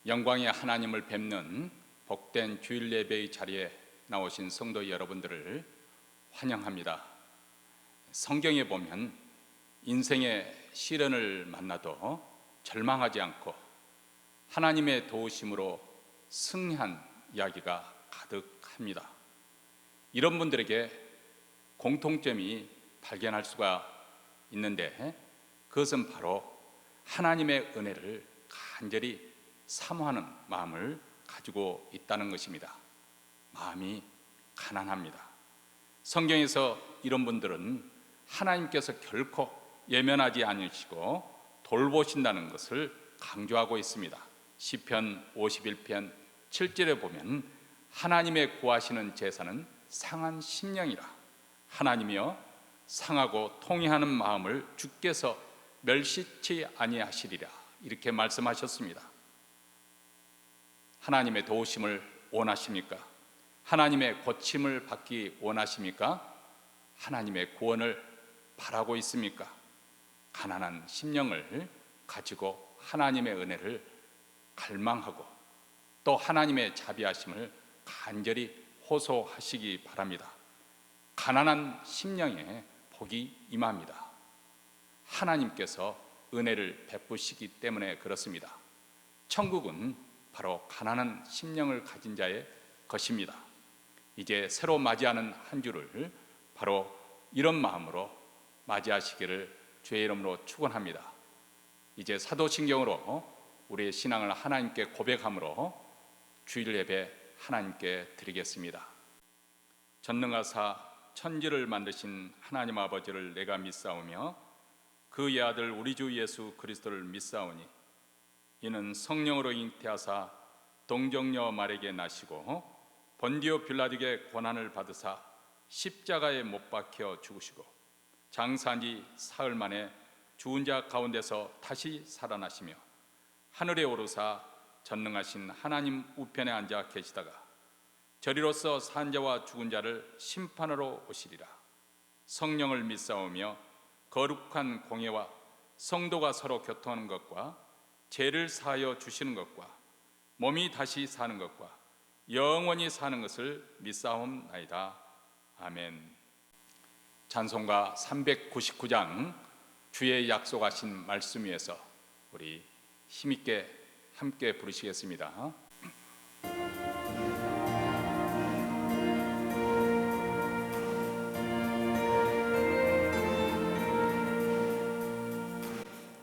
영광의 하나님을 뵙는 복된 주일 예배의 자리에 나오신 성도 여러분들을 환영합니다. 성경에 보면 인생의 시련을 만나도 절망하지 않고 하나님의 도우심으로 승리한 이야기가 가득합니다. 이런 분들에게 공통점이 발견할 수가 있는데, 그것은 바로 하나님의 은혜를 간절히 사모하는 마음을 가지고 있다는 것입니다. 마음이 가난합니다. 성경에서 이런 분들은 하나님께서 결코 예면하지 않으시고 돌보신다는 것을 강조하고 있습니다. 시편 51편 7절에 보면 하나님의 구하시는 제사는 상한 심령이라, 하나님이여 상하고 통회하는 마음을 주께서 멸시치 아니하시리라, 이렇게 말씀하셨습니다. 하나님의 도우심을 원하십니까? 하나님의 고침을 받기 원하십니까? 하나님의 구원을 바라고 있습니까? 가난한 심령을 가지고 하나님의 은혜를 갈망하고 또 하나님의 자비하심을 간절히 호소하시기 바랍니다. 가난한 심령에 복이 임합니다. 하나님께서 은혜를 베푸시기 때문에 그렇습니다. 천국은 바로 가난한 심령을 가진 자의 것입니다. 이제 새로 맞이하는 한 주를 바로 이런 마음으로 맞이하시기를 주의 이름으로 축원합니다. 이제 사도신경으로 우리의 신앙을 하나님께 고백함으로 주일 예배 하나님께 드리겠습니다. 전능하사 천지를 만드신 하나님 아버지를 내가 믿사오며 그의 아들 우리 주 예수 그리스도를 믿사오니 이는 성령으로 잉태하사 동정녀 마리아에게 나시고 본디오 빌라도에게 고난을 받으사 십자가에 못 박혀 죽으시고 장사한 지 사흘 만에 죽은 자 가운데서 다시 살아나시며 하늘에 오르사 전능하신 하나님 우편에 앉아 계시다가 저리로서 산 자와 죽은 자를 심판하러 오시리라. 성령을 믿사오며 거룩한 공예와 성도가 서로 교통하는 것과 죄를 사하여 주시는 것과 몸이 다시 사는 것과 영원히 사는 것을 믿사옵나이다. 아멘. 찬송가 399장 주의 약속하신 말씀 위에서 우리 힘있게 함께 부르시겠습니다.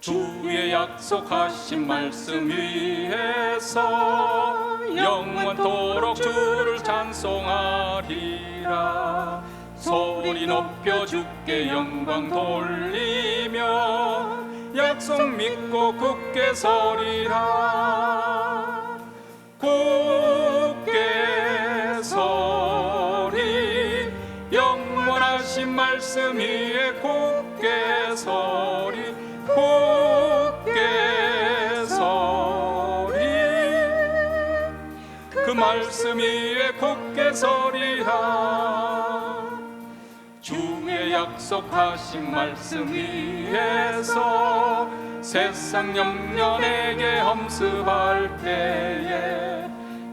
주의 약속하신 말씀 위에서 영원토록 주를 찬송하리라. 소리 높여 주께 영광 돌리며 약속 믿고 굳게 서리라. 굳게 서리, 영원하신 말씀 위에 굳게 서리. 굳게 서리, 그 말씀 위에 굳게 서리라. 주의 약속하신 말씀 위에서 세상 염려 내게 험습할 때에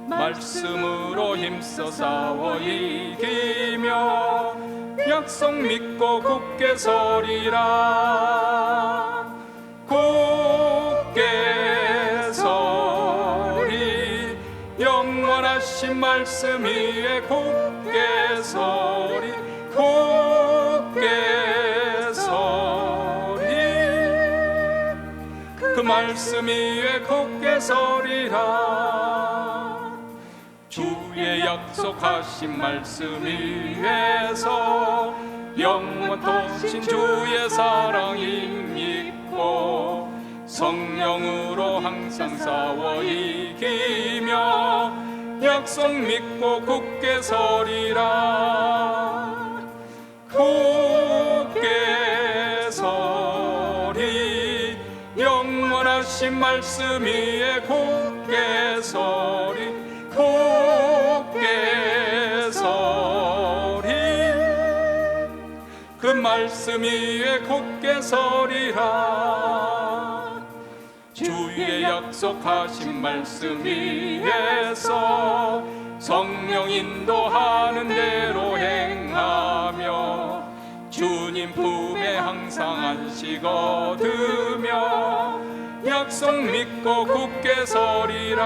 말씀으로 힘써 싸워 이기며 약속 믿고 굳게 서리라. 굳게 서리, 영원하신 말씀 위에 굳게 서리. 굳게 서리, 그 말씀 위에 굳게 서리라. 주의 약속하신 말씀 위에서 영원토신 주의 사랑 힘입고 성령으로 항상 싸워 이기며 약속 믿고 굳게 서리라. 굳게 서리, 영원하신 말씀 위에 굳게 서리. 굳게 서리, 그 말씀 위에 굳게 서리라. 주의 약속하신 말씀 위에서 성령 인도하는 대로 행하며 주님 품에 항상 안식 얻으며 약속 믿고 굳게 서리라.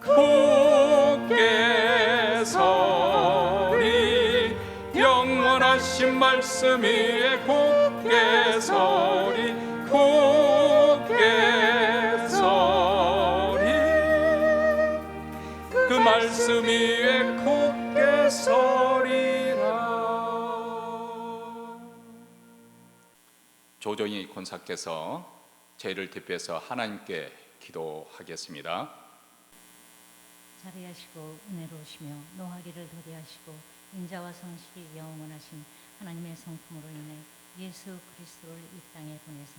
굳게 서리 영원하신 말씀 위에 굳게 서리 굳게 서리 그 말씀 위에 굳게 서리라. 조정희 권사께서 저희를 대표해서 하나님께 기도하겠습니다. 자비하시고 은혜로우시며 노하기를 더디하시고 인자와 성실이 영원하신 하나님의 성품으로 인해 예수 그리스도를 이 땅에 보내사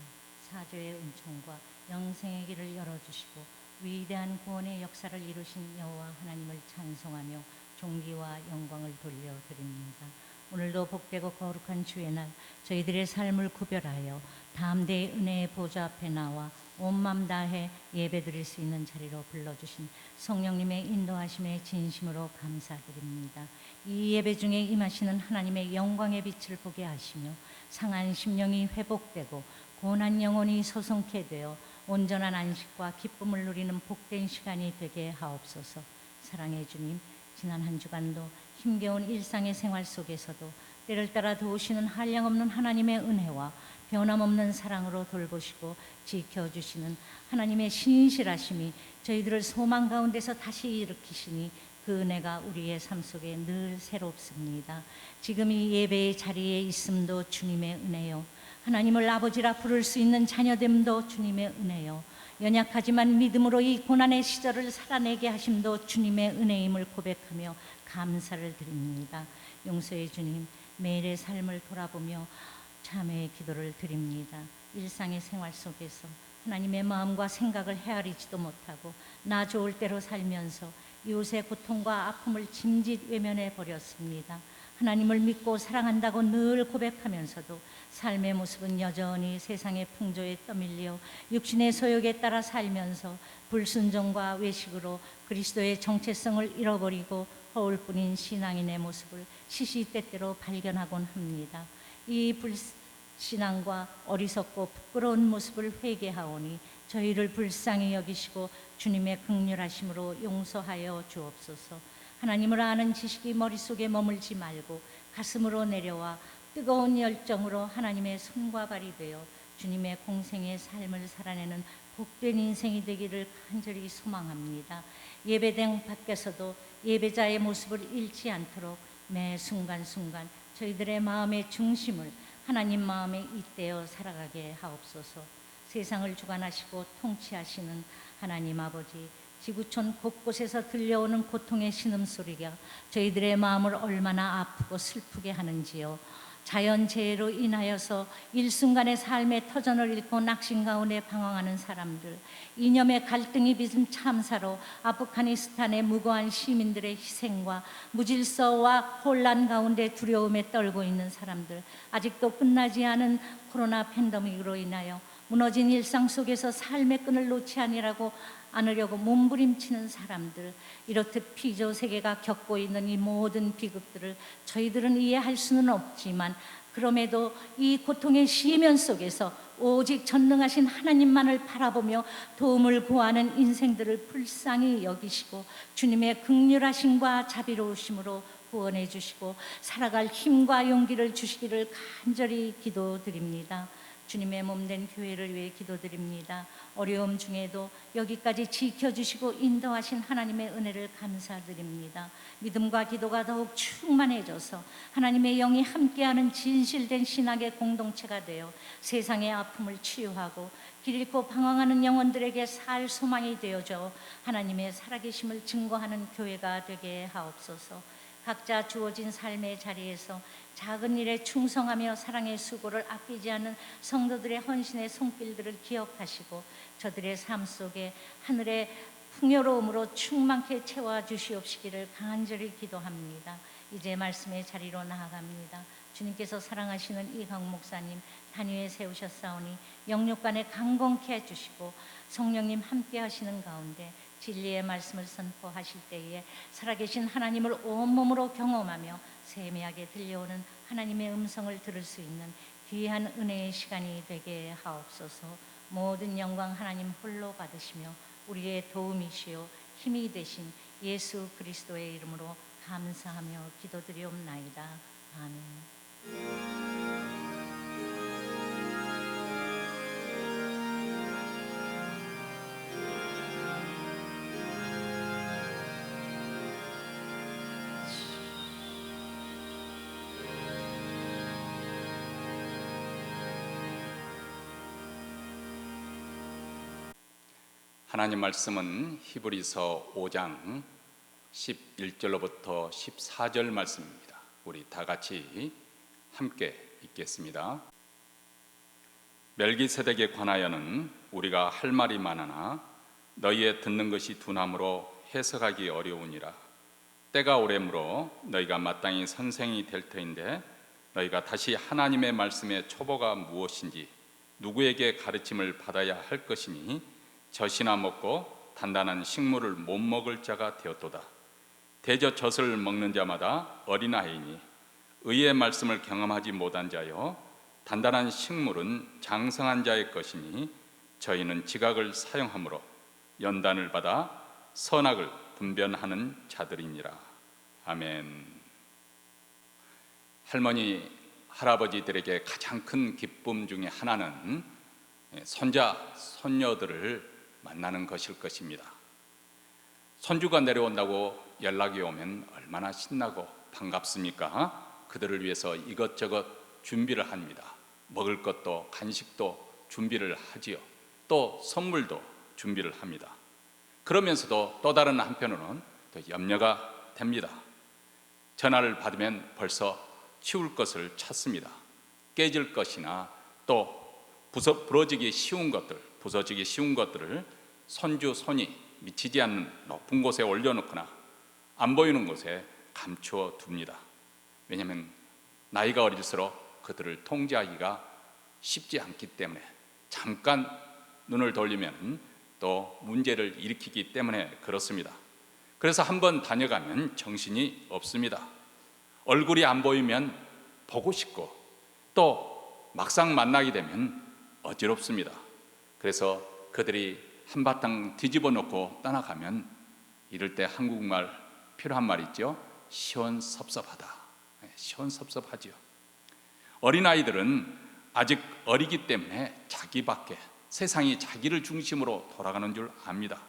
사죄의 은총과 영생의 길을 열어주시고 위대한 구원의 역사를 이루신 여호와 하나님을 찬송하며 존귀와 영광을 돌려드립니다. 오늘도 복되고 거룩한 주의 날 저희들의 삶을 구별하여 담대히 은혜의 보좌 앞에 나와 온 맘 다해 예배드릴 수 있는 자리로 불러주신 성령님의 인도하심에 진심으로 감사드립니다. 이 예배 중에 임하시는 하나님의 영광의 빛을 보게 하시며 상한 심령이 회복되고 고난 영혼이 소송케 되어 온전한 안식과 기쁨을 누리는 복된 시간이 되게 하옵소서. 사랑의 주님, 지난 한 주간도 힘겨운 일상의 생활 속에서도 때를 따라 도우시는 한량없는 하나님의 은혜와 변함없는 사랑으로 돌보시고 지켜주시는 하나님의 신실하심이 저희들을 소망 가운데서 다시 일으키시니 그 은혜가 우리의 삶 속에 늘 새롭습니다. 지금 이 예배의 자리에 있음도 주님의 은혜요, 하나님을 아버지라 부를 수 있는 자녀됨도 주님의 은혜요, 연약하지만 믿음으로 이 고난의 시절을 살아내게 하심도 주님의 은혜임을 고백하며 감사를 드립니다. 용서의 주님, 매일의 삶을 돌아보며 참회의 기도를 드립니다. 일상의 생활 속에서 하나님의 마음과 생각을 헤아리지도 못하고 나 좋을 대로 살면서 이웃의 고통과 아픔을 짐짓 외면해 버렸습니다. 하나님을 믿고 사랑한다고 늘 고백하면서도 삶의 모습은 여전히 세상의 풍조에 떠밀려 육신의 소욕에 따라 살면서 불순종과 외식으로 그리스도의 정체성을 잃어버리고 허울뿐인 신앙인의 모습을 시시때때로 발견하곤 합니다. 이 불신앙과 어리석고 부끄러운 모습을 회개하오니 저희를 불쌍히 여기시고 주님의 긍휼하심으로 용서하여 주옵소서. 하나님을 아는 지식이 머릿속에 머물지 말고 가슴으로 내려와 뜨거운 열정으로 하나님의 손과 발이 되어 주님의 공생의 삶을 살아내는 복된 인생이 되기를 간절히 소망합니다. 예배당 밖에서도 예배자의 모습을 잃지 않도록 매 순간순간 저희들의 마음의 중심을 하나님 마음에 잇대어 살아가게 하옵소서. 세상을 주관하시고 통치하시는 하나님 아버지, 지구촌 곳곳에서 들려오는 고통의 신음소리가 저희들의 마음을 얼마나 아프고 슬프게 하는지요. 자연재해로 인하여서 일순간의 삶의 터전을 잃고 낙심 가운데 방황하는 사람들, 이념의 갈등이 빚은 참사로 아프가니스탄의 무고한 시민들의 희생과 무질서와 혼란 가운데 두려움에 떨고 있는 사람들, 아직도 끝나지 않은 코로나 팬데믹으로 인하여 무너진 일상 속에서 삶의 끈을 놓지 않으려고 몸부림치는 사람들, 이렇듯 피조 세계가 겪고 있는 이 모든 비극들을 저희들은 이해할 수는 없지만 그럼에도 이 고통의 시면 속에서 오직 전능하신 하나님만을 바라보며 도움을 구하는 인생들을 불쌍히 여기시고 주님의 긍휼하심과 자비로우심으로 구원해 주시고 살아갈 힘과 용기를 주시기를 간절히 기도드립니다. 주님의 몸된 교회를 위해 기도드립니다. 어려움 중에도 여기까지 지켜주시고 인도하신 하나님의 은혜를 감사드립니다. 믿음과 기도가 더욱 충만해져서 하나님의 영이 함께하는 진실된 신학의 공동체가 되어 세상의 아픔을 치유하고 길 잃고 방황하는 영혼들에게 살 소망이 되어져 하나님의 살아계심을 증거하는 교회가 되게 하옵소서. 각자 주어진 삶의 자리에서 작은 일에 충성하며 사랑의 수고를 아끼지 않는 성도들의 헌신의 손길들을 기억하시고 저들의 삶 속에 하늘의 풍요로움으로 충만케 채워주시옵시기를 간절히 기도합니다. 이제 말씀의 자리로 나아갑니다. 주님께서 사랑하시는 이강 목사님, 단위에 세우셨사오니 영육간에 강건케 해주시고 성령님 함께 하시는 가운데 진리의 말씀을 선포하실 때에 살아계신 하나님을 온몸으로 경험하며 세미하게 들려오는 하나님의 음성을 들을 수 있는 귀한 은혜의 시간이 되게 하옵소서. 모든 영광 하나님 홀로 받으시며 우리의 도움이시요 힘이 되신 예수 그리스도의 이름으로 감사하며 기도드리옵나이다. 아멘. 하나님 말씀은 히브리서 5장 11절로부터 14절 말씀입니다. 우리 다 같이 함께 읽겠습니다. 멜기세덱에 관하여는 우리가 할 말이 많으나 너희의 듣는 것이 둔함으로 해석하기 어려우니라. 때가 오래므로 너희가 마땅히 선생이 될 터인데 너희가 다시 하나님의 말씀의 초보가 무엇인지 누구에게 가르침을 받아야 할 것이니 젖이나 먹고 단단한 식물을 못 먹을 자가 되었도다. 대저 젖을 먹는 자마다 어린아이니 의의 말씀을 경험하지 못한 자요 단단한 식물은 장성한 자의 것이니 저희는 지각을 사용하므로 연단을 받아 선악을 분별하는 자들이니라. 아멘. 할머니, 할아버지들에게 가장 큰 기쁨 중에 하나는 손자, 손녀들을 만나는 것일 것입니다. 손주가 내려온다고 연락이 오면 얼마나 신나고 반갑습니까? 그들을 위해서 이것저것 준비를 합니다. 먹을 것도 간식도 준비를 하지요. 또 선물도 준비를 합니다. 그러면서도 또 다른 한편으로는 또 염려가 됩니다. 전화를 받으면 벌써 치울 것을 찾습니다. 깨질 것이나 또 부서지기 쉬운 것들을 손주, 손이 미치지 않는 높은 곳에 올려놓거나 안 보이는 곳에 감추어 둡니다. 왜냐하면 나이가 어릴수록 그들을 통제하기가 쉽지 않기 때문에 잠깐 눈을 돌리면 또 문제를 일으키기 때문에 그렇습니다. 그래서 한번 다녀가면 정신이 없습니다. 얼굴이 안 보이면 보고 싶고 또 막상 만나게 되면 어지럽습니다. 그래서 그들이 한바탕 뒤집어 놓고 떠나가면 이럴 때 한국말 필요한 말 있죠? 시원섭섭하다. 시원섭섭하지요. 어린아이들은 아직 어리기 때문에 자기밖에 세상이 자기를 중심으로 돌아가는 줄 압니다.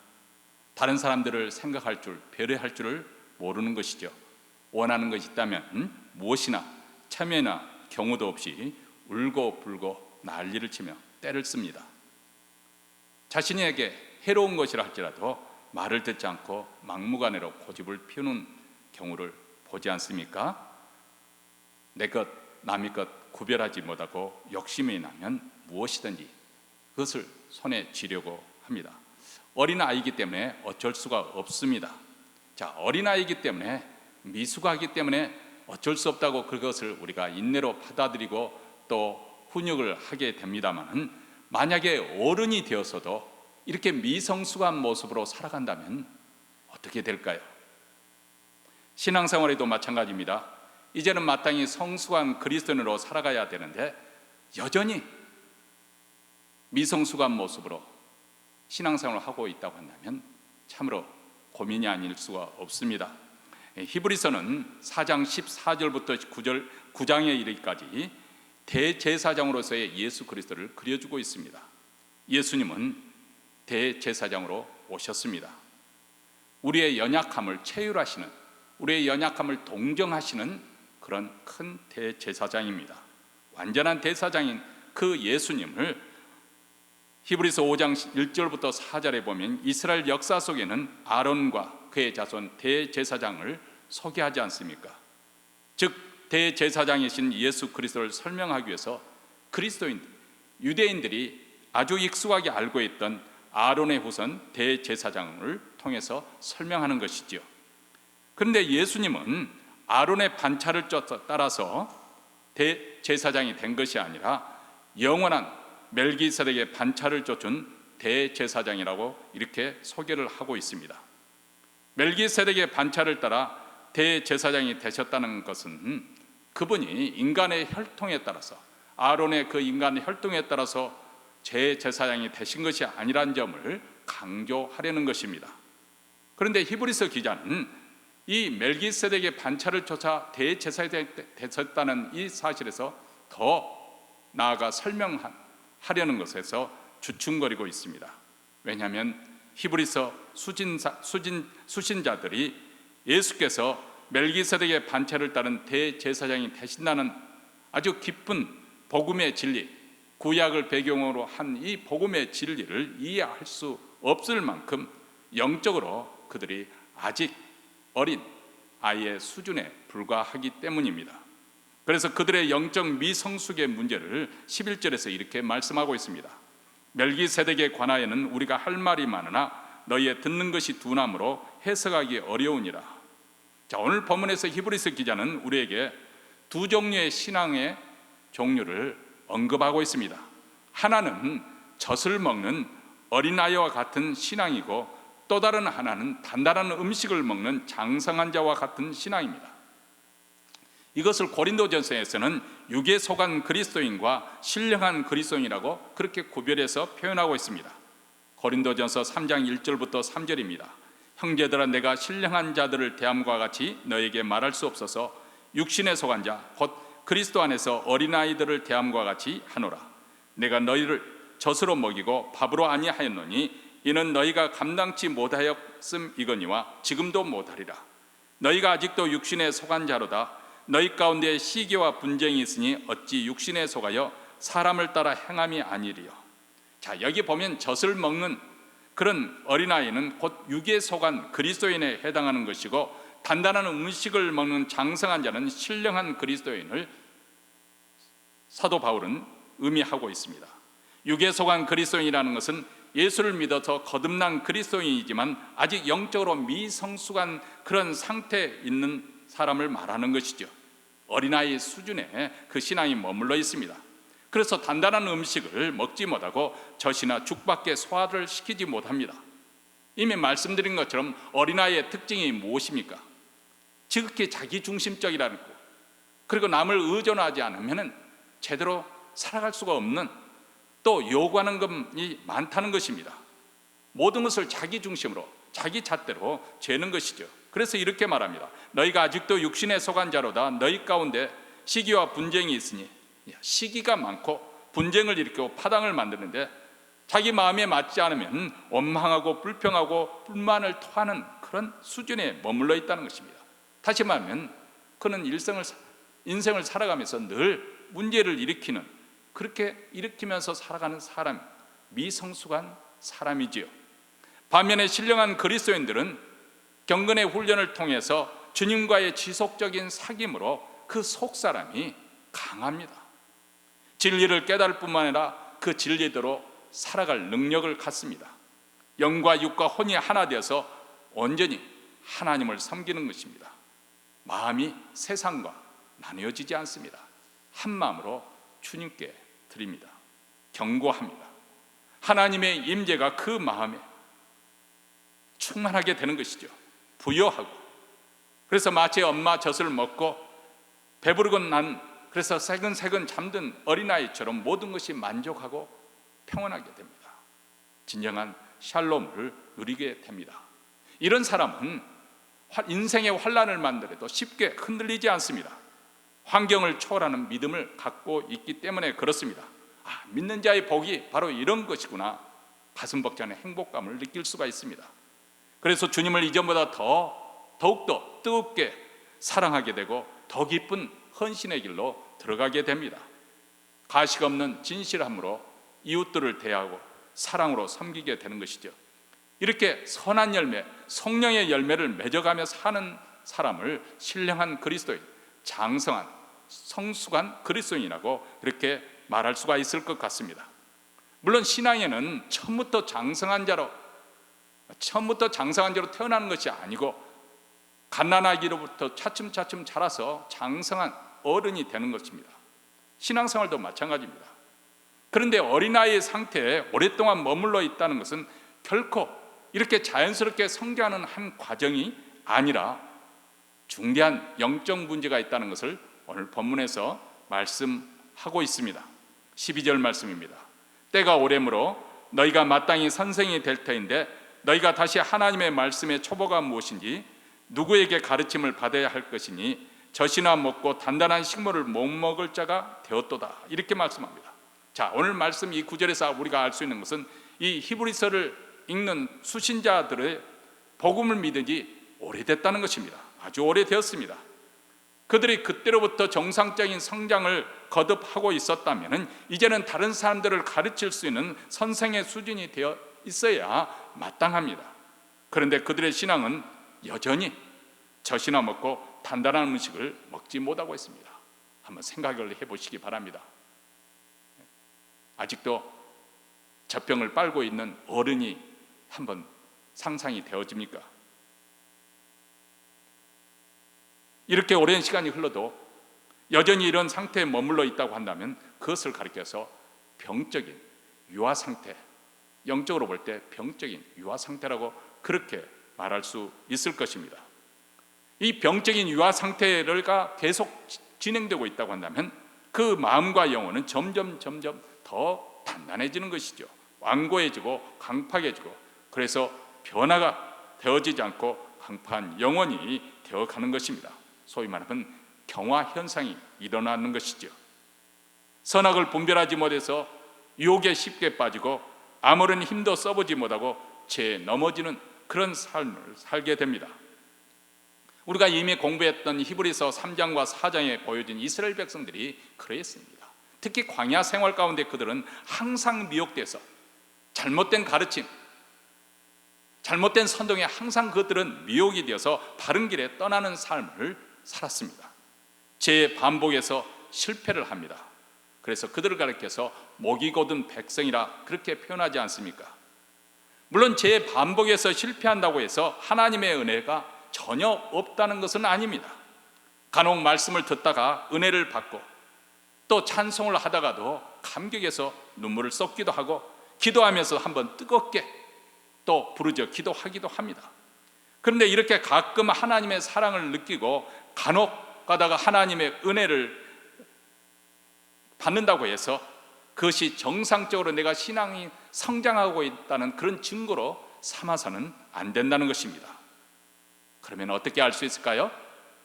다른 사람들을 생각할 줄, 배려할 줄을 모르는 것이죠. 원하는 것이 있다면 무엇이나 참여나 경우도 없이 울고 불고 난리를 치며 때를 씁니다. 자신에게 해로운 것이라 할지라도 말을 듣지 않고 막무가내로 고집을 피우는 경우를 보지 않습니까? 내 것, 남의 것 구별하지 못하고 욕심이 나면 무엇이든지 그것을 손에 쥐려고 합니다. 어린아이이기 때문에 어쩔 수가 없습니다. 자, 어린아이이기 때문에 미숙하기 때문에 어쩔 수 없다고 그것을 우리가 인내로 받아들이고 또 훈육을 하게 됩니다만 만약에 어른이 되어서도 이렇게 미성숙한 모습으로 살아간다면 어떻게 될까요? 신앙생활에도 마찬가지입니다. 이제는 마땅히 성숙한 그리스도인으로 살아가야 되는데 여전히 미성숙한 모습으로 신앙생활을 하고 있다고 한다면 참으로 고민이 아닐 수가 없습니다. 히브리서는 4장 14절부터 9장에 이르기까지 대제사장으로서의 예수 그리스도를 그려주고 있습니다. 예수님은 대제사장으로 오셨습니다. 우리의 연약함을 체휼하시는, 우리의 연약함을 동정하시는 그런 큰 대제사장입니다. 완전한 대사장인 그 예수님을 히브리서 5장 1절부터 4절에 보면 이스라엘 역사 속에는 아론과 그의 자손 대제사장을 소개하지 않습니까? 즉 대제사장이신 예수 그리스도를 설명하기 위해서 유대인들이 아주 익숙하게 알고 있던 아론의 후손 대제사장을 통해서 설명하는 것이지요. 그런데 예수님은 아론의 반차를 따라서 대제사장이 된 것이 아니라 영원한 멜기세덱의 반차를 쫓은 대제사장이라고 이렇게 소개를 하고 있습니다. 멜기세덱의 반차를 따라 대제사장이 되셨다는 것은 그분이 인간의 혈통에 따라서, 아론의 그 인간의 혈통에 따라서 제사장이 되신 것이 아니라는 점을 강조하려는 것입니다. 그런데 히브리서 기자는 이 멜기세덱의 반차를 쫓아 대제사장이 되셨다는 이 사실에서 더 나아가 설명하려는 것에서 주춤거리고 있습니다. 왜냐하면 히브리서 수신자들이 예수께서 멜기세덱의 반차를 따른 대제사장이 되신다는 아주 깊은 복음의 진리, 구약을 배경으로 한 이 복음의 진리를 이해할 수 없을 만큼 영적으로 그들이 아직 어린 아이의 수준에 불과하기 때문입니다. 그래서 그들의 영적 미성숙의 문제를 11절에서 이렇게 말씀하고 있습니다. 멜기세덱에 관하여는 우리가 할 말이 많으나 너희의 듣는 것이 둔함으로 해석하기 어려우니라. 자, 오늘 본문에서 히브리서 기자는 우리에게 두 종류의 신앙의 종류를 언급하고 있습니다. 하나는 젖을 먹는 어린아이와 같은 신앙이고, 또 다른 하나는 단단한 음식을 먹는 장성한 자와 같은 신앙입니다. 이것을 고린도전서에서는 육에 속한 그리스도인과 신령한 그리스도인이라고 그렇게 구별해서 표현하고 있습니다. 고린도전서 3장 1절부터 3절입니다. 형제들아, 내가 신령한 자들을 대함과 같이 너에게 말할 수 없어서 육신에 속한 자 곧 그리스도 안에서 어린아이들을 대함과 같이 하노라. 내가 너희를 젖으로 먹이고 밥으로 아니하였노니 이는 너희가 감당치 못하였음이거니와 지금도 못하리라. 너희가 아직도 육신에 속한 자로다. 너희 가운데 시기와 분쟁이 있으니 어찌 육신에 속하여 사람을 따라 행함이 아니리요. 자, 여기 보면 젖을 먹는 그런 어린아이는 곧 육에 속한 그리스도인에 해당하는 것이고, 단단한 음식을 먹는 장성한 자는 신령한 그리스도인을 사도 바울은 의미하고 있습니다. 육에 속한 그리스도인이라는 것은 예수를 믿어서 거듭난 그리스도인이지만 아직 영적으로 미성숙한 그런 상태에 있는 사람을 말하는 것이죠. 어린아이 수준에 그 신앙이 머물러 있습니다. 그래서 단단한 음식을 먹지 못하고 젖이나 죽밖에 소화를 시키지 못합니다. 이미 말씀드린 것처럼 어린아이의 특징이 무엇입니까? 지극히 자기중심적이라는 거, 그리고 남을 의존하지 않으면 제대로 살아갈 수가 없는, 또 요구하는 것이 많다는 것입니다. 모든 것을 자기 중심으로 자기 잣대로 재는 것이죠. 그래서 이렇게 말합니다. 너희가 아직도 육신에 속한 자로다. 너희 가운데 시기와 분쟁이 있으니, 시기가 많고 분쟁을 일으키고 파당을 만드는데 자기 마음에 맞지 않으면 원망하고 불평하고 불만을 토하는 그런 수준에 머물러 있다는 것입니다. 다시 말하면 그는 인생을 살아가면서 늘 문제를 일으키는, 그렇게 일으키면서 살아가는 사람, 미성숙한 사람이지요. 반면에 신령한 그리스도인들은 경건의 훈련을 통해서 주님과의 지속적인 사귐으로 그 속사람이 강합니다. 진리를 깨달을 뿐만 아니라 그 진리대로 살아갈 능력을 갖습니다. 영과 육과 혼이 하나 되어서 온전히 하나님을 섬기는 것입니다. 마음이 세상과 나뉘어지지 않습니다. 한 마음으로 주님께 드립니다. 경고합니다. 하나님의 임재가 그 마음에 충만하게 되는 것이죠. 부여하고, 그래서 마치 엄마 젖을 먹고 배부르고 난, 그래서 새근새근 잠든 어린아이처럼 모든 것이 만족하고 평온하게 됩니다. 진정한 샬롬을 누리게 됩니다. 이런 사람은 인생의 환난을 만들어도 쉽게 흔들리지 않습니다. 환경을 초월하는 믿음을 갖고 있기 때문에 그렇습니다. 믿는 자의 복이 바로 이런 것이구나, 가슴 벅차는 행복감을 느낄 수가 있습니다. 그래서 주님을 이전보다 더욱더 뜨겁게 사랑하게 되고 더 깊은 헌신의 길로 들어가게 됩니다. 가식 없는 진실함으로 이웃들을 대하고 사랑으로 섬기게 되는 것이죠. 이렇게 선한 열매, 성령의 열매를 맺어가며 사는 사람을 신령한 그리스도인, 장성한 성숙한 그리스도인이라고 그렇게 말할 수가 있을 것 같습니다. 물론 신앙에는 처음부터 장성한 자로 태어나는 것이 아니고 갓난아기로부터 차츰차츰 자라서 장성한 어른이 되는 것입니다. 신앙생활도 마찬가지입니다. 그런데 어린아이의 상태에 오랫동안 머물러 있다는 것은 결코 이렇게 자연스럽게 성장하는 한 과정이 아니라 중대한 영적 문제가 있다는 것을 오늘 본문에서 말씀하고 있습니다. 12절 말씀입니다. 때가 오래므로 너희가 마땅히 선생이 될 터인데 너희가 다시 하나님의 말씀의 초보가 무엇인지 누구에게 가르침을 받아야 할 것이니 젖이나 먹고 단단한 식물을 못 먹을 자가 되었도다. 이렇게 말씀합니다. 자, 오늘 말씀 이 구절에서 우리가 알 수 있는 것은 이 히브리서를 읽는 수신자들의 복음을 믿은 지 오래됐다는 것입니다. 아주 오래되었습니다. 그들이 그때로부터 정상적인 성장을 거듭하고 있었다면 이제는 다른 사람들을 가르칠 수 있는 선생의 수준이 되어 있어야 마땅합니다. 그런데 그들의 신앙은 여전히 젖이나 먹고 단단한 음식을 먹지 못하고 있습니다. 한번 생각을 해보시기 바랍니다. 아직도 젖병을 빨고 있는 어른이 한번 상상이 되어집니까? 이렇게 오랜 시간이 흘러도 여전히 이런 상태에 머물러 있다고 한다면 그것을 가리켜서 병적인 유아 상태, 영적으로 볼 때 병적인 유아 상태라고 그렇게 말할 수 있을 것입니다. 이 병적인 유아 상태가 계속 진행되고 있다고 한다면 그 마음과 영혼은 점점 더 단단해지는 것이죠. 완고해지고 강팍해지고, 그래서 변화가 되어지지 않고 강팍한 영혼이 되어가는 것입니다. 소위 말하면 경화 현상이 일어나는 것이죠. 선악을 분별하지 못해서 유혹에 쉽게 빠지고 아무런 힘도 써보지 못하고 죄에 넘어지는 그런 삶을 살게 됩니다. 우리가 이미 공부했던 히브리서 3장과 4장에 보여진 이스라엘 백성들이 그랬습니다. 특히 광야 생활 가운데 그들은 항상 미혹돼서 잘못된 가르침, 잘못된 선동에 항상 그들은 미혹이 되어서 바른 길에 떠나는 삶을 살았습니다. 죄의 반복에서 실패를 합니다. 그래서 그들을 가리켜서 목이 곧은 백성이라 그렇게 표현하지 않습니까? 물론 죄의 반복에서 실패한다고 해서 하나님의 은혜가 전혀 없다는 것은 아닙니다. 간혹 말씀을 듣다가 은혜를 받고 또 찬송을 하다가도 감격해서 눈물을 쏟기도 하고 기도하면서 한번 뜨겁게 또 부르짖어 기도하기도 합니다. 그런데 이렇게 가끔 하나님의 사랑을 느끼고 간혹 가다가 하나님의 은혜를 받는다고 해서 그것이 정상적으로 내가 신앙이 성장하고 있다는 그런 증거로 삼아서는 안 된다는 것입니다. 그러면 어떻게 알 수 있을까요?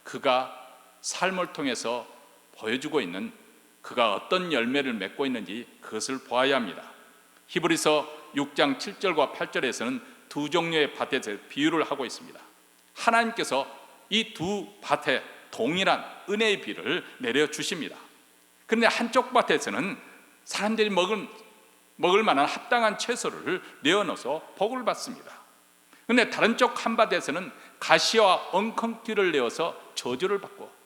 그가 삶을 통해서 보여주고 있는 그가 어떤 열매를 맺고 있는지 그것을 보아야 합니다. 히브리서 6장 7절과 8절에서는 두 종류의 밭에 대해서 비유를 하고 있습니다. 하나님께서 이 두 밭에 동일한 은혜의 비를 내려주십니다. 그런데 한쪽 밭에서는 사람들이 먹을 만한 합당한 채소를 내어넣어서 복을 받습니다. 그런데 다른 쪽 한 밭에서는 가시와 엉겅퀴를 내어서 저주를 받고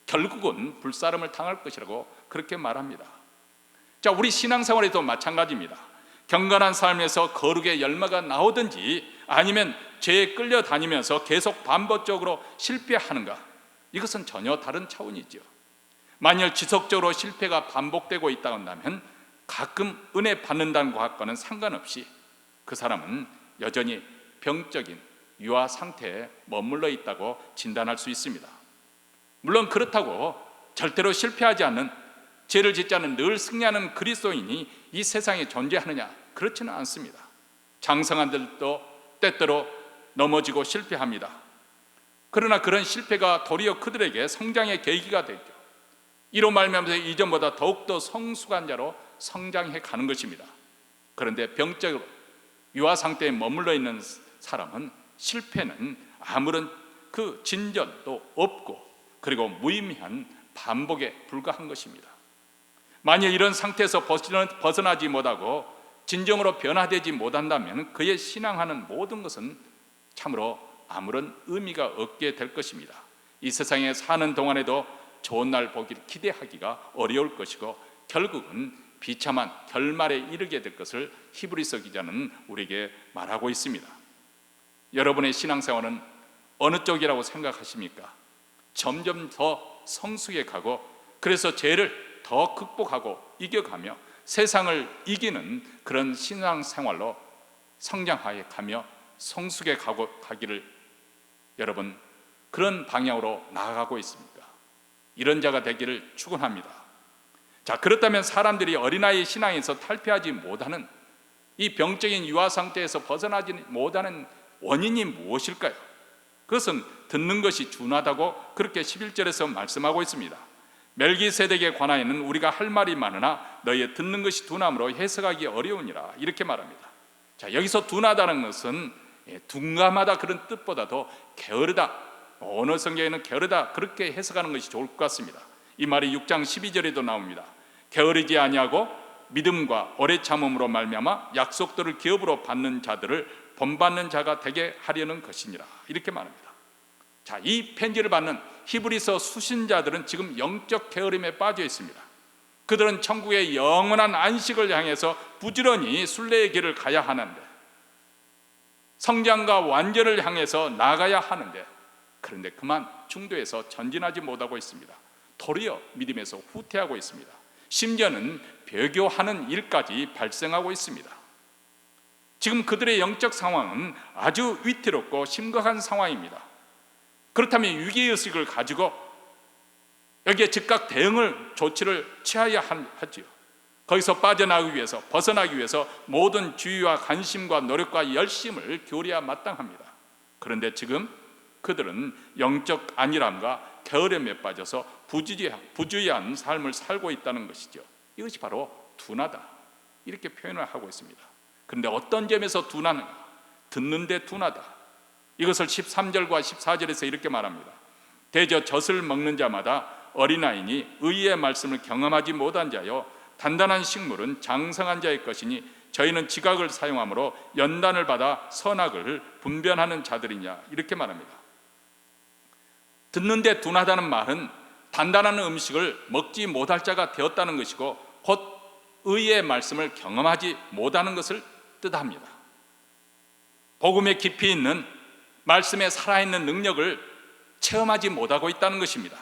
결국은 불사름을 당할 것이라고 그렇게 말합니다. 자, 우리 신앙생활에도 마찬가지입니다. 경건한 삶에서 거룩의 열매가 나오든지 아니면 죄에 끌려다니면서 계속 반복적으로 실패하는가, 이것은 전혀 다른 차원이죠. 만일 지속적으로 실패가 반복되고 있다고 한다면 가끔 은혜 받는다는 것과는 상관없이 그 사람은 여전히 병적인 유아 상태에 머물러 있다고 진단할 수 있습니다. 물론 그렇다고 절대로 실패하지 않는, 죄를 짓지 않는 늘 승리하는 그리스도인이 이 세상에 존재하느냐? 그렇지는 않습니다. 장성한들도 때때로 넘어지고 실패합니다. 그러나 그런 실패가 도리어 그들에게 성장의 계기가 되죠. 이로 말미암아서 이전보다 더욱더 성숙한 자로 성장해 가는 것입니다. 그런데 병적으로 유아 상태에 머물러 있는 사람은 실패는 아무런 그 진전도 없고 그리고 무의미한 반복에 불과한 것입니다. 만일 이런 상태에서 벗어나지 못하고 진정으로 변화되지 못한다면 그의 신앙하는 모든 것은 참으로 아무런 의미가 없게 될 것입니다. 이 세상에 사는 동안에도 좋은 날 보기를 기대하기가 어려울 것이고 결국은 비참한 결말에 이르게 될 것을 히브리서 기자는 우리에게 말하고 있습니다. 여러분의 신앙생활은 어느 쪽이라고 생각하십니까? 점점 더 성숙해 가고 그래서 죄를 더 극복하고 이겨가며 세상을 이기는 그런 신앙생활로 성장하여 가며 성숙해 가기를 여러분 그런 방향으로 나아가고 있습니까? 이런 자가 되기를 축원합니다. 자, 그렇다면 사람들이 어린아이의 신앙에서 탈피하지 못하는 이 병적인 유아 상태에서 벗어나지 못하는 원인이 무엇일까요? 그것은 듣는 것이 둔하다고 그렇게 11절에서 말씀하고 있습니다. 멜기세덱에 관하여는 우리가 할 말이 많으나 너희의 듣는 것이 둔함으로 해석하기 어려우니라 이렇게 말합니다. 자, 여기서 둔하다는 것은 둔감하다 그런 뜻보다도 게으르다, 언어 성경에는 게으르다 그렇게 해석하는 것이 좋을 것 같습니다. 이 말이 6장 12절에도 나옵니다. 게으르지 아니하고 믿음과 오래 참음으로 말미암아 약속들을 기업으로 받는 자들을 본받는 자가 되게 하려는 것이니라 이렇게 말합니다. 자, 이 편지를 받는 히브리서 수신자들은 지금 영적 게으름에 빠져 있습니다. 그들은 천국의 영원한 안식을 향해서 부지런히 순례의 길을 가야 하는데, 성장과 완전을 향해서 나가야 하는데, 그런데 그만 중도에서 전진하지 못하고 있습니다. 도리어 믿음에서 후퇴하고 있습니다. 심지어는 배교하는 일까지 발생하고 있습니다. 지금 그들의 영적 상황은 아주 위태롭고 심각한 상황입니다. 그렇다면 위기의식을 가지고 여기에 즉각 대응을 조치를 취해야 하지요. 거기서 빠져나가기 위해서, 벗어나기 위해서 모든 주의와 관심과 노력과 열심을 기울여야 마땅합니다. 그런데 지금 그들은 영적 안일함과 게으름에 빠져서 부주의한 삶을 살고 있다는 것이죠. 이것이 바로 둔하다 이렇게 표현을 하고 있습니다. 그런데 어떤 점에서 둔하는가? 듣는데 둔하다. 이것을 13절과 14절에서 이렇게 말합니다. 대저 젖을 먹는 자마다 어린아이니 의의 말씀을 경험하지 못한 자여 단단한 식물은 장성한 자의 것이니 저희는 지각을 사용함으로 연단을 받아 선악을 분별하는 자들이냐 이렇게 말합니다. 듣는데 둔하다는 말은 단단한 음식을 먹지 못할 자가 되었다는 것이고 곧 의의 말씀을 경험하지 못하는 것을 뜻합니다. 복음의 깊이 있는 말씀에 살아있는 능력을 체험하지 못하고 있다는 것입니다.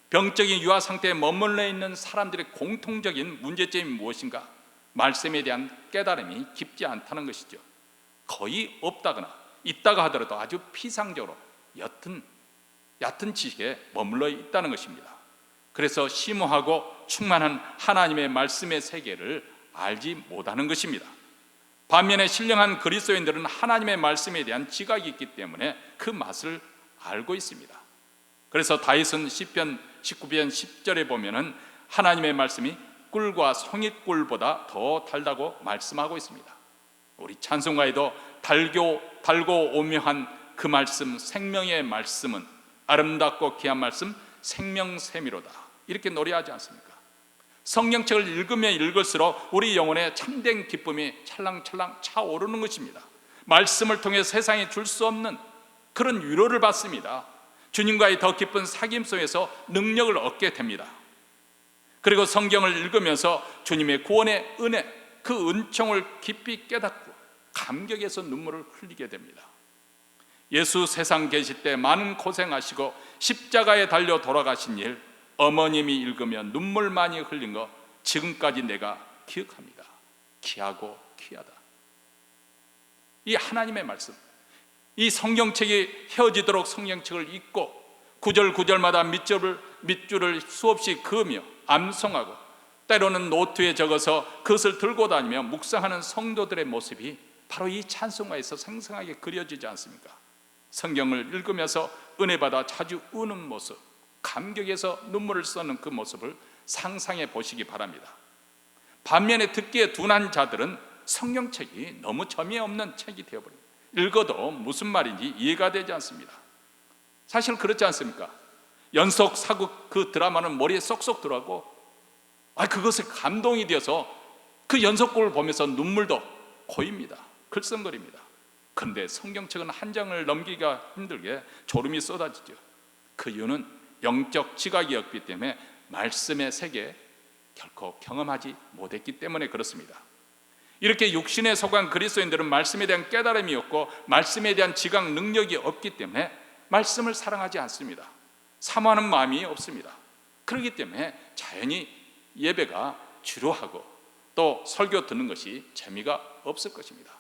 병적인 유아 상태에 머물러 있는 사람들의 공통적인 문제점이 무엇인가? 말씀에 대한 깨달음이 깊지 않다는 것이죠. 거의 없다거나 있다가 하더라도 아주 피상적으로 얕은 지식에 머물러 있다는 것입니다. 그래서 심오하고 충만한 하나님의 말씀의 세계를 알지 못하는 것입니다. 반면에 신령한 그리스도인들은 하나님의 말씀에 대한 지각이 있기 때문에 그 맛을 알고 있습니다. 그래서 다윗은 시편 19편 10절에 보면은 하나님의 말씀이 꿀과 송이꿀보다 더 달다고 말씀하고 있습니다. 우리 찬송가에도 달고 오묘한 그 말씀, 생명의 말씀은 아름답고 귀한 말씀, 생명샘이로다 이렇게 노래하지 않습니까? 성경책을 읽으면 읽을수록 우리 영혼에 참된 기쁨이 찰랑찰랑 차오르는 것입니다. 말씀을 통해 세상에 줄 수 없는 그런 위로를 받습니다. 주님과의 더 깊은 사귐 속에서 능력을 얻게 됩니다. 그리고 성경을 읽으면서 주님의 구원의 은혜, 그 은총을 깊이 깨닫고 감격에서 눈물을 흘리게 됩니다. 예수 세상 계실 때 많은 고생하시고 십자가에 달려 돌아가신 일, 어머님이 읽으면 눈물 많이 흘린 거 지금까지 내가 기억합니다. 귀하고 귀하다. 이 하나님의 말씀, 이 성경책이 헤어지도록 성경책을 읽고 구절마다 밑줄을 수없이 그으며 암송하고 때로는 노트에 적어서 그것을 들고 다니며 묵상하는 성도들의 모습이 바로 이 찬송가에서 생생하게 그려지지 않습니까? 성경을 읽으면서 은혜 받아 자주 우는 모습, 감격에서 눈물을 쏟는 그 모습을 상상해 보시기 바랍니다. 반면에 듣기에 둔한 자들은 성경책이 너무 재미없는 책이 되어버립니다. 읽어도 무슨 말인지 이해가 되지 않습니다. 사실 그렇지 않습니까? 연속 사극 그 드라마는 머리에 쏙쏙 들어가고 그것에 감동이 되어서 그 연속극을 보면서 눈물도 고입니다. 글썽거립니다. 그런데 성경책은 한 장을 넘기기가 힘들게 졸음이 쏟아지죠. 그 이유는 영적 지각이 없기 때문에 말씀의 세계 결코 경험하지 못했기 때문에 그렇습니다. 이렇게 육신에 속한 그리스도인들은 말씀에 대한 깨달음이 없고 말씀에 대한 지각 능력이 없기 때문에 말씀을 사랑하지 않습니다. 사모하는 마음이 없습니다. 그렇기 때문에 자연히 예배가 지루하고 또 설교 듣는 것이 재미가 없을 것입니다.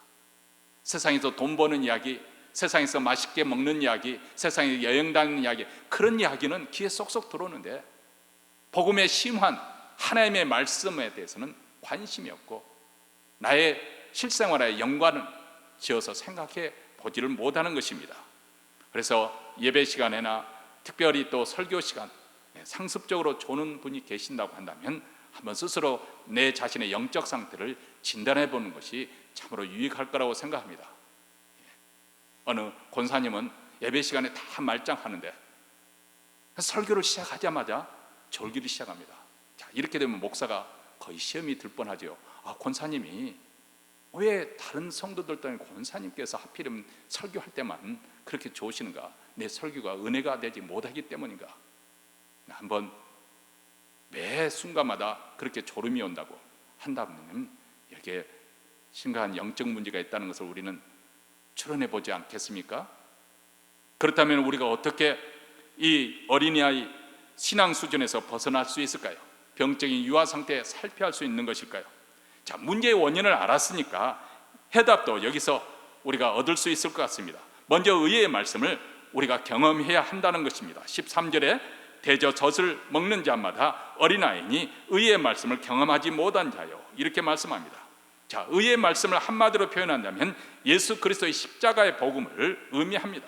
세상에서 돈 버는 이야기, 세상에서 맛있게 먹는 이야기, 세상에 여행 다니는 이야기, 그런 이야기는 귀에 쏙쏙 들어오는데 복음의 심한 하나님의 말씀에 대해서는 관심이 없고 나의 실생활에 연관을 지어서 생각해 보지를 못하는 것입니다. 그래서 예배 시간에나 특별히 또 설교 시간 상습적으로 조는 분이 계신다고 한다면 한번 스스로 내 자신의 영적 상태를 진단해 보는 것이 참으로 유익할 거라고 생각합니다. 어느 권사님은 예배 시간에 다 말짱하는데 설교를 시작하자마자 졸기를 시작합니다. 자, 이렇게 되면 목사가 거의 시험이 들 뻔하죠. 권사님이 왜 다른 성도들 또는 권사님께서 하필이면 설교할 때만 그렇게 좋으시는가? 내 설교가 은혜가 되지 못하기 때문인가? 한번 매 순간마다 그렇게 졸음이 온다고 한다면 여기에 심각한 영적 문제가 있다는 것을 우리는 추론해 보지 않겠습니까? 그렇다면 우리가 어떻게 이 어린이아이 신앙 수준에서 벗어날 수 있을까요? 병적인 유아 상태에 살펴할 수 있는 것일까요? 자, 문제의 원인을 알았으니까 해답도 여기서 우리가 얻을 수 있을 것 같습니다. 먼저 의의 말씀을 우리가 경험해야 한다는 것입니다. 13절에 대저 젖을 먹는 자마다 어린아이니 의의 말씀을 경험하지 못한 자요, 이렇게 말씀합니다. 자, 의의 말씀을 한마디로 표현한다면 예수 그리스도의 십자가의 복음을 의미합니다.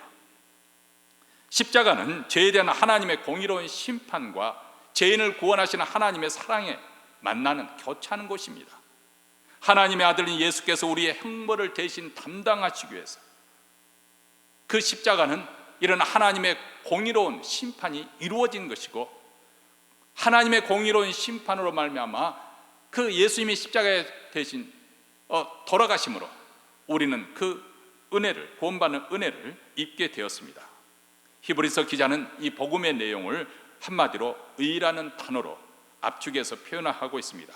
십자가는 죄에 대한 하나님의 공의로운 심판과 죄인을 구원하시는 하나님의 사랑에 만나는 교차하는 곳입니다. 하나님의 아들인 예수께서 우리의 형벌을 대신 담당하시기 위해서 그 십자가는 이런 하나님의 공의로운 심판이 이루어진 것이고, 하나님의 공의로운 심판으로 말미암아 그 예수님이 십자가에 대신 돌아가심으로 우리는 그 은혜를, 구원받는 은혜를 입게 되었습니다. 히브리서 기자는 이 복음의 내용을 한마디로 의라는 단어로 압축해서 표현하고 있습니다.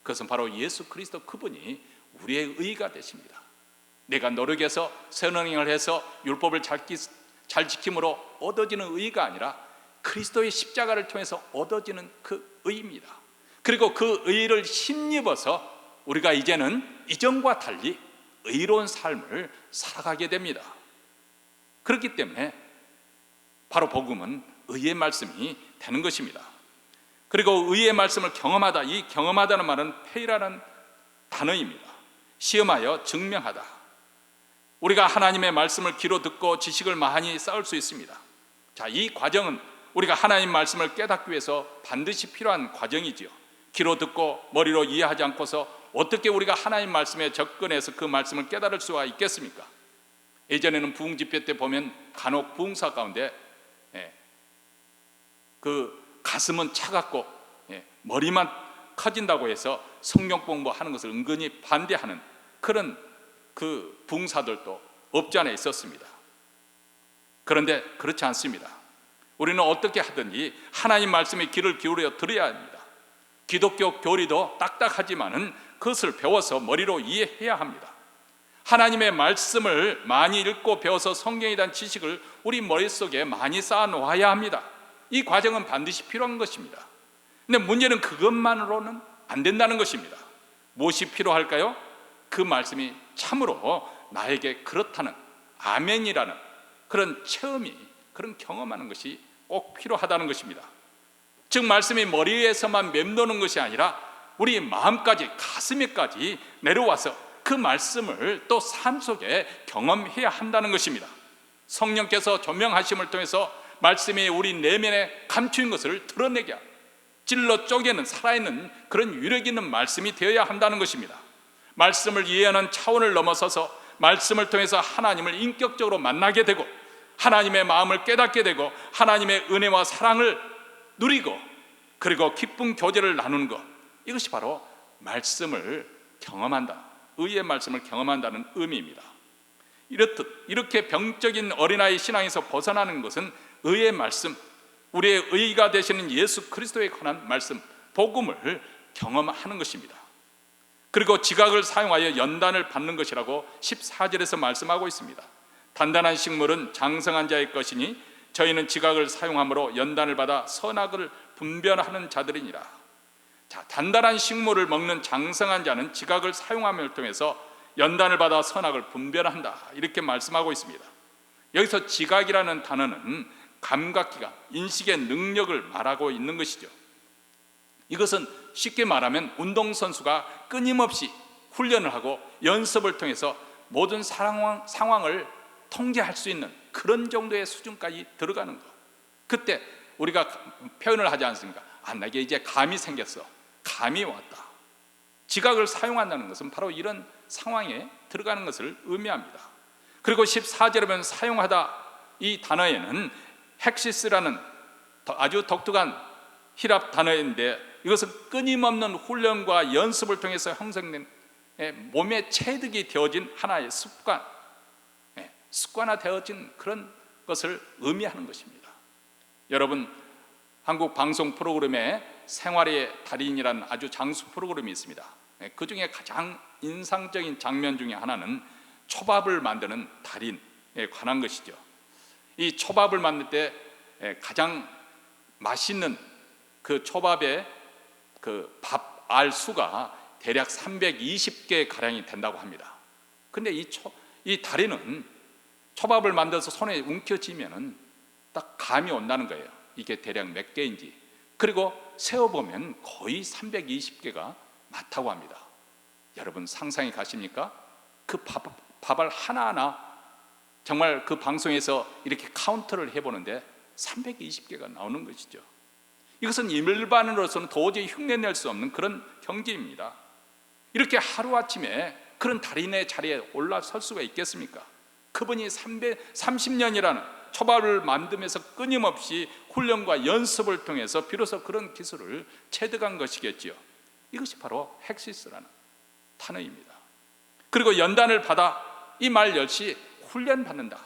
그것은 바로 예수 그리스도 그분이 우리의 의가 되십니다. 내가 노력해서 선행을 해서 율법을 잘 지킴으로 얻어지는 의가 아니라 그리스도의 십자가를 통해서 얻어지는 그 의입니다. 그리고 그 의를 힘입어서 우리가 이제는 이전과 달리 의로운 삶을 살아가게 됩니다. 그렇기 때문에 바로 복음은 의의 말씀이 되는 것입니다. 그리고 의의 말씀을 경험하다, 이 경험하다는 말은 페이라는 단어입니다. 시험하여 증명하다. 우리가 하나님의 말씀을 귀로 듣고 지식을 많이 쌓을 수 있습니다. 자, 이 과정은 우리가 하나님 말씀을 깨닫기 위해서 반드시 필요한 과정이지요. 귀로 듣고 머리로 이해하지 않고서 어떻게 우리가 하나님 말씀에 접근해서 그 말씀을 깨달을 수가 있겠습니까? 예전에는 부흥집회 때 보면 간혹 부흥사 가운데 그 가슴은 차갑고 머리만 커진다고 해서 성경 공부하는 것을 은근히 반대하는 그런 그 부흥사들도 없지 않아 있었습니다. 그런데 그렇지 않습니다. 우리는 어떻게 하든지 하나님 말씀에 귀를 기울여 들어야 합니다. 기독교 교리도 딱딱하지만은 그것을 배워서 머리로 이해해야 합니다. 하나님의 말씀을 많이 읽고 배워서 성경에 대한 지식을 우리 머릿속에 많이 쌓아 놓아야 합니다. 이 과정은 반드시 필요한 것입니다. 근데 문제는 그것만으로는 안 된다는 것입니다. 무엇이 필요할까요? 그 말씀이 참으로 나에게 그렇다는 아멘이라는 그런 체험이, 그런 경험하는 것이 꼭 필요하다는 것입니다. 즉 말씀이 머리에서만 맴도는 것이 아니라 우리 마음까지, 가슴에까지 내려와서 그 말씀을 또 삶 속에 경험해야 한다는 것입니다. 성령께서 조명하심을 통해서 말씀이 우리 내면에 감추인 것을 드러내게 하고 찔러 쪼개는 살아있는 그런 위력 있는 말씀이 되어야 한다는 것입니다. 말씀을 이해하는 차원을 넘어서서 말씀을 통해서 하나님을 인격적으로 만나게 되고 하나님의 마음을 깨닫게 되고 하나님의 은혜와 사랑을 누리고 그리고 기쁜 교제를 나누는 것, 이것이 바로 말씀을 경험한다, 의의 말씀을 경험한다는 의미입니다. 이렇듯 이렇게 병적인 어린아이 신앙에서 벗어나는 것은 의의 말씀, 우리의 의가 되시는 예수 그리스도에 관한 말씀, 복음을 경험하는 것입니다. 그리고 지각을 사용하여 연단을 받는 것이라고 14절에서 말씀하고 있습니다. 단단한 식물은 장성한 자의 것이니 저희는 지각을 사용함으로 연단을 받아 선악을 분별하는 자들이니라. 자, 단단한 식물을 먹는 장성한 자는 지각을 사용함을 통해서 연단을 받아 선악을 분별한다, 이렇게 말씀하고 있습니다. 여기서 지각이라는 단어는 감각기관, 인식의 능력을 말하고 있는 것이죠. 이것은 쉽게 말하면 운동선수가 끊임없이 훈련을 하고 연습을 통해서 모든 상황을 통제할 수 있는 그런 정도의 수준까지 들어가는 것. 그때 우리가 표현을 하지 않습니까? 내게 이제 감이 생겼어, 감이 왔다. 지각을 사용한다는 것은 바로 이런 상황에 들어가는 것을 의미합니다. 그리고 14절에 보면 사용하다, 이 단어에는 헥시스라는 아주 독특한 히랍 단어인데, 이것은 끊임없는 훈련과 연습을 통해서 형성된 몸에 체득이 되어진 하나의 습관, 습관화되어진 그런 것을 의미하는 것입니다. 여러분, 한국 방송 프로그램에 생활의 달인이라는 아주 장수 프로그램이 있습니다. 그 중에 가장 인상적인 장면 중에 하나는 초밥을 만드는 달인에 관한 것이죠. 이 초밥을 만들 때 가장 맛있는 그 초밥의 그 밥 알 수가 대략 320개 가량이 된다고 합니다. 근데 이 달인은 초밥을 만들어서 손에 움켜쥐면은 딱 감이 온다는 거예요. 이게 대략 몇 개인지. 그리고 세어보면 거의 320개가 맞다고 합니다. 여러분 상상이 가십니까? 그 밥알 하나하나 정말 그 방송에서 이렇게 카운트를 해보는데 320개가 나오는 것이죠. 이것은 일반인으로서는 도저히 흉내낼 수 없는 그런 경지입니다. 이렇게 하루아침에 그런 달인의 자리에 올라설 수가 있겠습니까? 그분이 30년이라는 초밥을 만들면서 끊임없이 훈련과 연습을 통해서 비로소 그런 기술을 체득한 것이겠지요. 이것이 바로 헥시스라는 단어입니다. 그리고 연단을 받아, 이 말 역시 훈련받는다,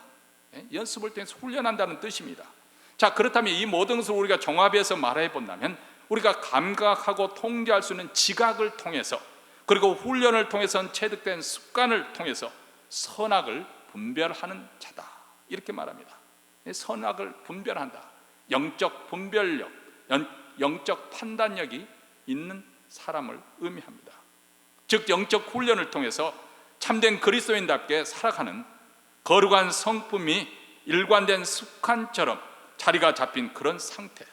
연습을 통해서 훈련한다는 뜻입니다. 자, 그렇다면 이 모든 것을 우리가 종합해서 말해 본다면, 우리가 감각하고 통제할 수 있는 지각을 통해서, 그리고 훈련을 통해서 체득된 습관을 통해서 선악을 분별하는 자다, 이렇게 말합니다. 선악을 분별한다, 영적 분별력, 영적 판단력이 있는 사람을 의미합니다. 즉 영적 훈련을 통해서 참된 그리스도인답게 살아가는 거룩한 성품이 일관된 습관처럼 자리가 잡힌 그런 상태.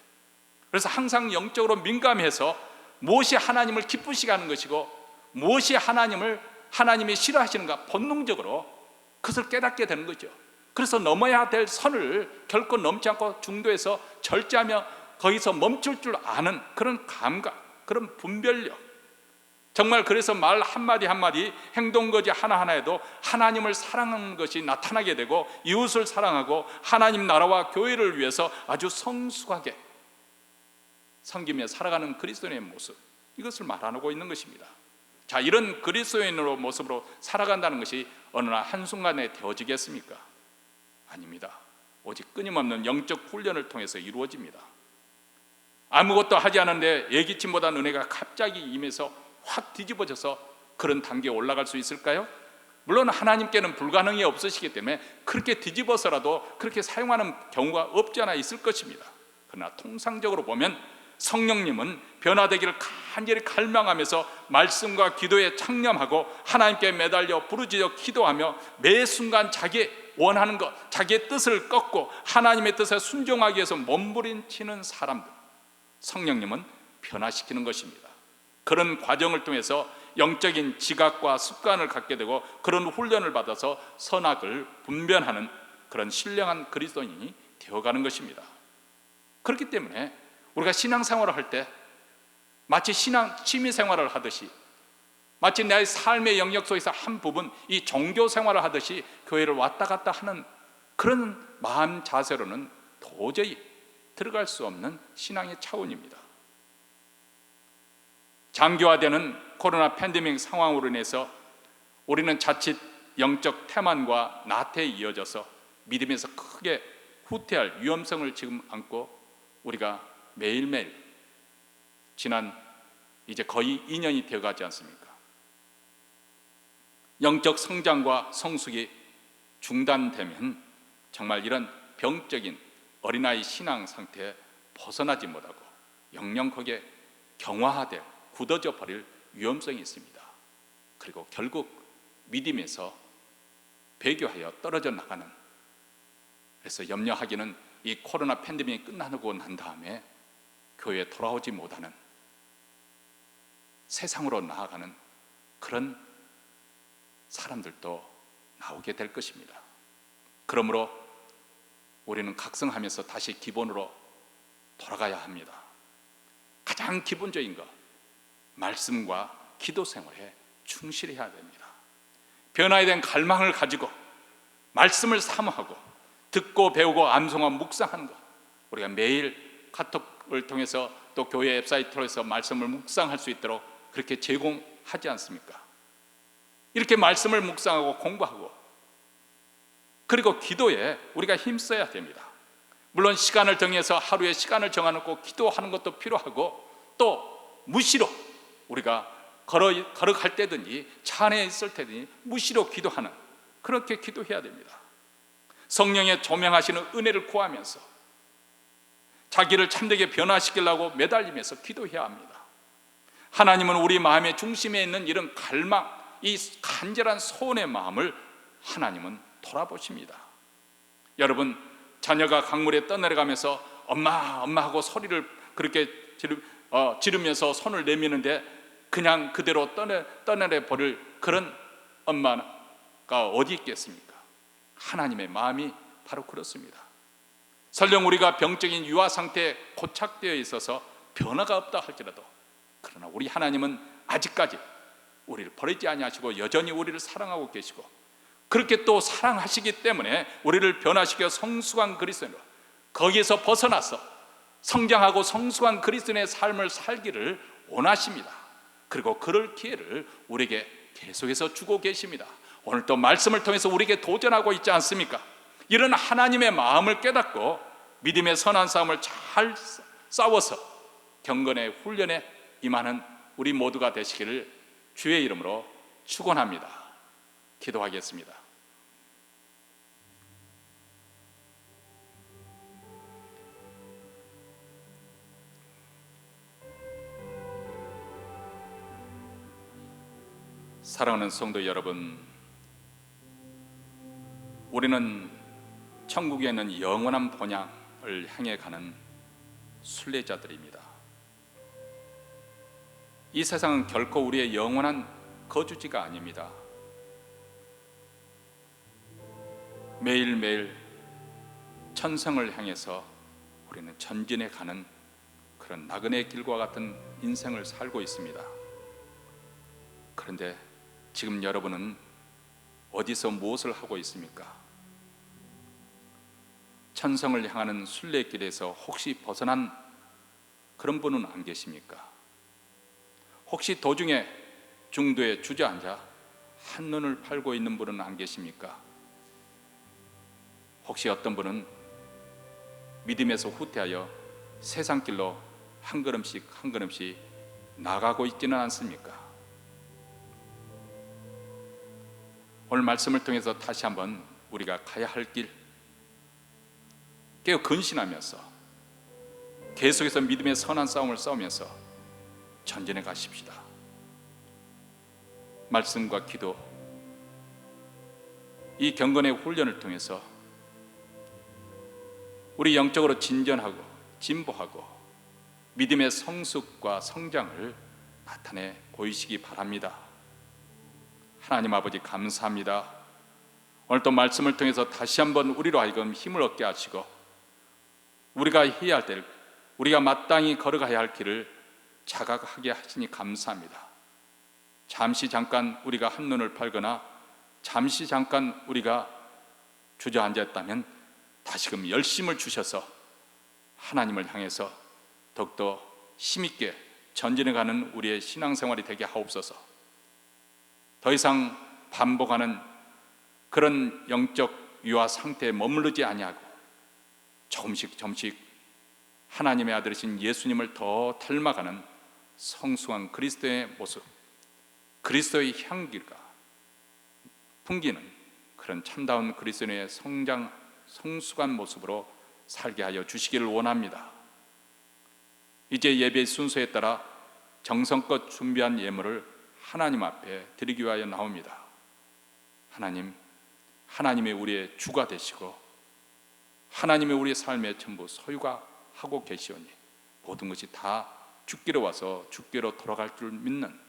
그래서 항상 영적으로 민감해서 무엇이 하나님을 기쁘시게 하는 것이고 무엇이 하나님이 싫어하시는가 본능적으로 그것을 깨닫게 되는 거죠. 그래서 넘어야 될 선을 결코 넘지 않고 중도에서 절제하며 거기서 멈출 줄 아는 그런 감각, 그런 분별력. 정말 그래서 말 한마디 한마디, 행동거지 하나하나에도 하나님을 사랑하는 것이 나타나게 되고 이웃을 사랑하고 하나님 나라와 교회를 위해서 아주 성숙하게 섬기며 살아가는 그리스도인의 모습, 이것을 말하고 있는 것입니다. 자, 이런 그리스도인으로 모습으로 살아간다는 것이 어느 날 한순간에 되어지겠습니까? 아닙니다. 오직 끊임없는 영적 훈련을 통해서 이루어집니다. 아무것도 하지 않았는데 예기치 못한 은혜가 갑자기 임해서 확 뒤집어져서 그런 단계에 올라갈 수 있을까요? 물론 하나님께는 불가능이 없으시기 때문에 그렇게 뒤집어서라도 그렇게 사용하는 경우가 없지 않아 있을 것입니다. 그러나 통상적으로 보면 성령님은 변화되기를 간절히 갈망하면서 말씀과 기도에 창념하고 하나님께 매달려 부르짖어 기도하며 매 순간 자기의 원하는 것, 자기의 뜻을 꺾고 하나님의 뜻에 순종하기 위해서 몸부림치는 사람들, 성령님은 변화시키는 것입니다. 그런 과정을 통해서 영적인 지각과 습관을 갖게 되고 그런 훈련을 받아서 선악을 분별하는 그런 신령한 그리스도인이 되어가는 것입니다. 그렇기 때문에 우리가 신앙생활을 할 때 마치 취미생활을 하듯이, 마치 내 삶의 영역 속에서 한 부분, 이 종교생활을 하듯이 교회를 왔다 갔다 하는 그런 마음 자세로는 도저히 들어갈 수 없는 신앙의 차원입니다. 장기화되는 코로나 팬데믹 상황으로 인해서 우리는 자칫 영적 태만과 나태에 이어져서 믿음에서 크게 후퇴할 위험성을 지금 안고 우리가 매일매일 지난 이제 거의 2년이 되어가지 않습니까? 영적 성장과 성숙이 중단되면 정말 이런 병적인 어린아이 신앙 상태에 벗어나지 못하고 영영 거기에 경화될 굳어져 버릴 위험성이 있습니다. 그리고 결국 믿음에서 배교하여 떨어져 나가는, 그래서 염려하기는 이 코로나 팬데믹이 끝나고 난 다음에 교회에 돌아오지 못하는, 세상으로 나아가는 그런 사람들도 나오게 될 것입니다. 그러므로 우리는 각성하면서 다시 기본으로 돌아가야 합니다. 가장 기본적인 것, 말씀과 기도 생활에 충실해야 됩니다. 변화에 대한 갈망을 가지고 말씀을 사모하고 듣고 배우고 암송하고 묵상하는 것, 우리가 매일 카톡을 통해서 또 교회 웹사이트로 해서 말씀을 묵상할 수 있도록 그렇게 제공하지 않습니까? 이렇게 말씀을 묵상하고 공부하고, 그리고 기도에 우리가 힘써야 됩니다. 물론 시간을 정해서 하루에 시간을 정해놓고 기도하는 것도 필요하고, 또 무시로 우리가 걸어갈 때든지 차 안에 있을 때든지 무시로 기도하는, 그렇게 기도해야 됩니다. 성령의 조명하시는 은혜를 구하면서 자기를 참되게 변화시키려고 매달리면서 기도해야 합니다. 하나님은 우리 마음의 중심에 있는 이런 갈망, 이 간절한 소원의 마음을 하나님은 돌아보십니다. 여러분, 자녀가 강물에 떠내려가면서 엄마 엄마 하고 소리를 그렇게 지르면서 손을 내미는데 그냥 그대로 떠내려 버릴 그런 엄마가 어디 있겠습니까? 하나님의 마음이 바로 그렇습니다. 설령 우리가 병적인 유아 상태에 고착되어 있어서 변화가 없다 할지라도, 그러나 우리 하나님은 아직까지 우리를 버리지 아니하시고 여전히 우리를 사랑하고 계시고, 그렇게 또 사랑하시기 때문에 우리를 변화시켜 성숙한 그리스도인으로, 거기에서 벗어나서 성장하고 성숙한 그리스도인의 삶을 살기를 원하십니다. 그리고 그럴 기회를 우리에게 계속해서 주고 계십니다. 오늘 또 말씀을 통해서 우리에게 도전하고 있지 않습니까? 이런 하나님의 마음을 깨닫고 믿음의 선한 싸움을 잘 싸워서 경건의 훈련에 임하는 우리 모두가 되시기를 주의 이름으로 축원합니다. 기도하겠습니다. 사랑하는 성도 여러분, 우리는 천국에 있는 영원한 본향을 향해 가는 순례자들입니다. 이 세상은 결코 우리의 영원한 거주지가 아닙니다. 매일매일 천성을 향해서 우리는 전진해 가는 그런 나그네 길과 같은 인생을 살고 있습니다. 그런데 지금 여러분은 어디서 무엇을 하고 있습니까? 천성을 향하는 순례길에서 혹시 벗어난 그런 분은 안 계십니까? 혹시 도중에 중도에 주저앉아 한눈을 팔고 있는 분은 안 계십니까? 혹시 어떤 분은 믿음에서 후퇴하여 세상 길로 한 걸음씩 한 걸음씩 나가고 있지는 않습니까? 오늘 말씀을 통해서 다시 한번 우리가 가야 할 길 깨어 근신하면서 계속해서 믿음의 선한 싸움을 싸우면서 전진해 가십시다. 말씀과 기도, 이 경건의 훈련을 통해서 우리 영적으로 진전하고 진보하고 믿음의 성숙과 성장을 나타내 보이시기 바랍니다. 하나님 아버지 감사합니다. 오늘 또 말씀을 통해서 다시 한번 우리로 하여금 힘을 얻게 하시고 우리가 해야 할 때, 우리가 마땅히 걸어가야 할 길을 자각하게 하시니 감사합니다. 잠시 잠깐 우리가 한눈을 팔거나 잠시 잠깐 우리가 주저앉았다면 다시금 열심을 주셔서 하나님을 향해서 더욱더 힘있게 전진해가는 우리의 신앙생활이 되게 하옵소서. 더 이상 반복하는 그런 영적 유아 상태에 머무르지 아니하고 조금씩 하나님의 아들이신 예수님을 더 닮아가는 성숙한 그리스도의 모습, 그리스도의 향기가 풍기는 그런 참다운 그리스도의 성숙한 모습으로 살게 하여 주시기를 원합니다. 이제 예배의 순서에 따라 정성껏 준비한 예물을 하나님 앞에 드리기 위하여 나옵니다. 하나님이 우리의 주가 되시고 하나님이 우리의 삶의 전부 소유가 하고 계시오니 모든 것이 다 주께로 와서 주께로 돌아갈 줄 믿는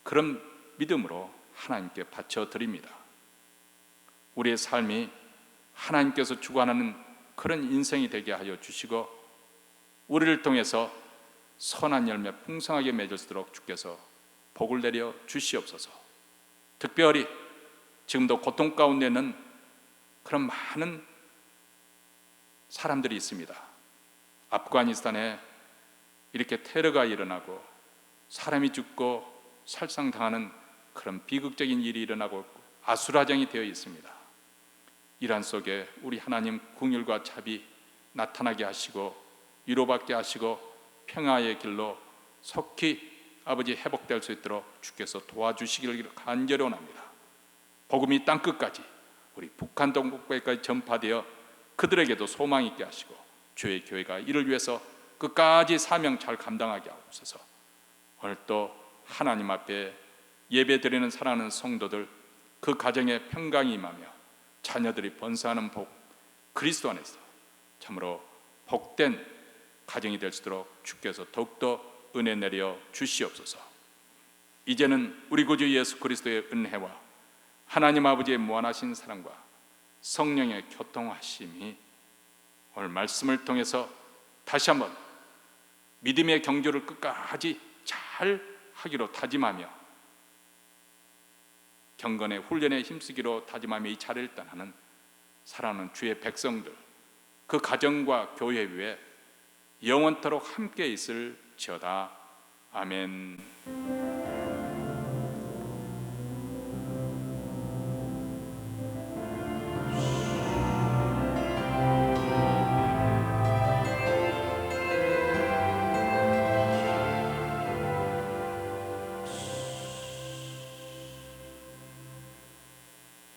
그런 믿음으로 하나님께 바쳐 드립니다. 우리의 삶이 하나님께서 주관하는 그런 인생이 되게 하여 주시고 우리를 통해서 선한 열매 풍성하게 맺을 수 있도록 주께서 복을 내려 주시옵소서. 특별히 지금도 고통 가운데는 그런 많은 사람들이 있습니다. 아프가니스탄에 이렇게 테러가 일어나고 사람이 죽고 살상당하는 그런 비극적인 일이 일어나고 있고 아수라장이 되어 있습니다. 이란 속에 우리 하나님 긍휼과 자비 나타나게 하시고 위로받게 하시고 평화의 길로 속히 아버지 회복될 수 있도록 주께서 도와주시기를 간절히 원합니다. 복음이 땅끝까지 우리 북한 동북부까지 전파되어 그들에게도 소망 있게 하시고 주의 교회가 이를 위해서 끝까지 사명 잘 감당하게 하옵소서. 오늘 또 하나님 앞에 예배드리는 사랑하는 성도들 그 가정에 평강이 임하며 자녀들이 번성하는 복 그리스도 안에서 참으로 복된 가정이 될 수 있도록 주께서 더욱더 은혜 내려 주시옵소서. 이제는 우리 구주 예수 그리스도의 은혜와 하나님 아버지의 무한하신 사랑과 성령의 교통하심이 오늘 말씀을 통해서 다시 한번 믿음의 경주를 끝까지 잘 하기로 다짐하며 경건의 훈련에 힘쓰기로 다짐하며 이 자리를 떠나는 사랑하는 주의 백성들 그 가정과 교회 위에 영원토록 함께 있을지어다. 아멘.